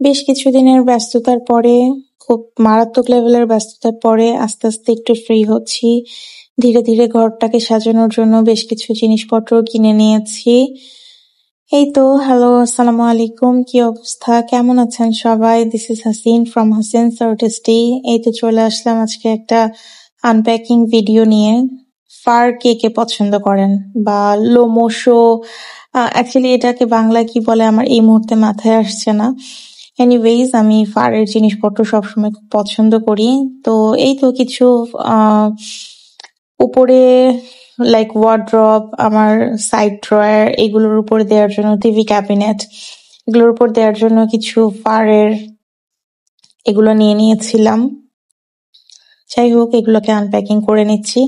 বেশ কিছুদিনের ব্যস্ততার পরে, খুব মারাত্মক লেভেলের ব্যস্ততার পরে আস্তে, আস্তে একটু ফ্রি হচ্ছি। ধীরে, ধীরে ঘরটাকে সাজানোর জন্য বেশ কিছু জিনিসপত্র কিনে নিয়েছি। এই তো হ্যালো, আসসালামু আলাইকুম। কি অবস্থা? কেমন আছেন সবাই? This is Hasin from Hasin's Artistry. এই তো চলে আসলাম আজকে একটা আনপ্যাকিং ভিডিও নিয়ে। ফার কে কে পছন্দ করেন? বা লোমশো, অ্যাকচুয়ালি এটাকে বাংলায় কি বলে আমার এই মুহূর্তে মাথায় আসছে না। এনিওয়েজ, আমি ফারের জিনিসপত্র সবসময় খুব পছন্দ করি। তো এই তো কিছু আহ উপরে লাইক ওয়ার্ড্রব, আমার সাইড ড্রয়ার, এগুলোর উপর দেওয়ার জন্য টিভি ক্যাবিনেট, এগুলোর উপর দেওয়ার জন্য কিছু ফারের এগুলো নিয়ে নিয়েছিলাম। যাই হোক, এগুলোকে আনপ্যাকিং করে নিচ্ছি।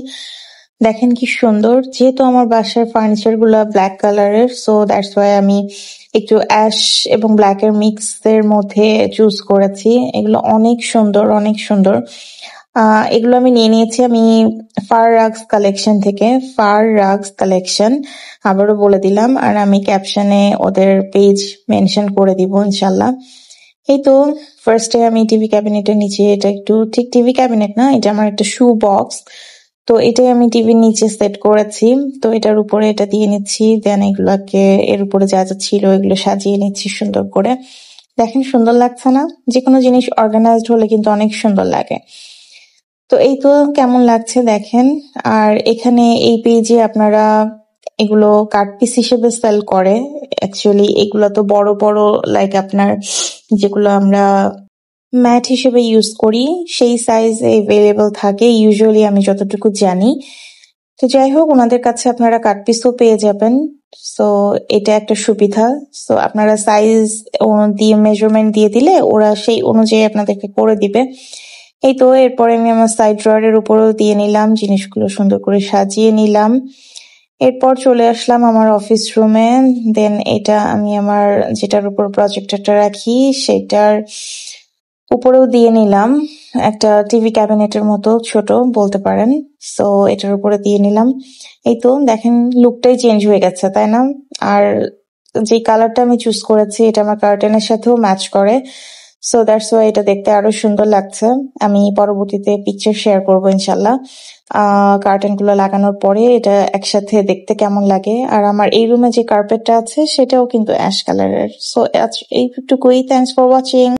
দেখেন কি সুন্দর। যেহেতু আমার বাসার ফার্নিচার গুলা ব্ল্যাক কালারের, সো দ্যাটস ওয়াই আমি একটু অ্যাশ এবং ব্ল্যাক এর মিক্স এর মধ্যে চুজ করেছি। এগুলো অনেক সুন্দর, অনেক সুন্দর। এগুলো আমি নিয়ে নিয়েছি আমি ফার রাগস কালেকশন থেকে। ফার রাগস কালেকশন আবারও বলে দিলাম, আর আমি ক্যাপশনে ওদের পেজ মেনশন করে দিব ইনশাল্লাহ। এই তো ফার্স্টে আমি টিভি ক্যাবিনেটের নিচে, এটা একটু ঠিক টিভি ক্যাবিনেট না, এটা আমার একটা শু বক্স। তো এটাই আমি টিভির নিচে সেট করেছি। তো এটার উপরে এটা দিয়ে নিচ্ছি, দেন এগুলাকে এর উপরে যা যা ছিল এগুলো সাজিয়ে নিচ্ছি সুন্দর করে। দেখেন সুন্দর লাগছে না? যে কোনো জিনিস অর্গানাইজড হলে কিন্তু অনেক সুন্দর লাগে। তো এই তো কেমন লাগছে দেখেন। আর এখানে এই পেজে আপনারা এগুলো কাট পিস হিসেবে সেল করে। অ্যাকচুয়ালি এগুলো তো বড় বড়, লাইক আপনার যেগুলো আমরা ম্যাট হিসেবে ইউজ করি সেই সাইজে এভেলেবল থাকে ইউজুয়ালি, আমি যতটুকু জানি। তো যাই হোক, ওনাদের কাছে আপনারা কাট পিসও পেয়ে যাবেন। সো এটা একটা সুবিধা। সো আপনারা সাইজ দিয়ে মেজারমেন্ট দিয়ে দিলে ওরা সেই অনুযায়ী আপনাদেরকে করে দিবে। এই তো এরপরে আমি আমার সাইড ড্রয়ারের উপরেও দিয়ে নিলাম, জিনিসগুলো সুন্দর করে সাজিয়ে নিলাম। এরপর চলে আসলাম আমার অফিস রুমে। দেন এটা আমি আমার যেটার উপর প্রজেক্টরটা রাখি সেটার উপরেও দিয়ে নিলাম, একটা টিভি ক্যাবিনেটের মতো ছোট বলতে পারেন। সো এটার উপরে দিয়ে নিলাম। এই তো দেখেন লুকটাই চেঞ্জ হয়ে গেছে, তাই না? আর যে কালারটা আমি চুজ করেছি এটা আমার কার্টেনের সাথেও ম্যাচ করে। সো দ্যাটস ওয়াই এটা দেখতে আরো সুন্দর লাগছে। আমি পরবর্তীতে পিকচার শেয়ার করবো ইনশাল্লাহ কার্টেন গুলো লাগানোর পরে এটা একসাথে দেখতে কেমন লাগে। আর আমার এই রুমে যে কার্পেটটা আছে সেটাও কিন্তু অ্যাশ কালারের। সো এইটুকুই। Thanks for watching.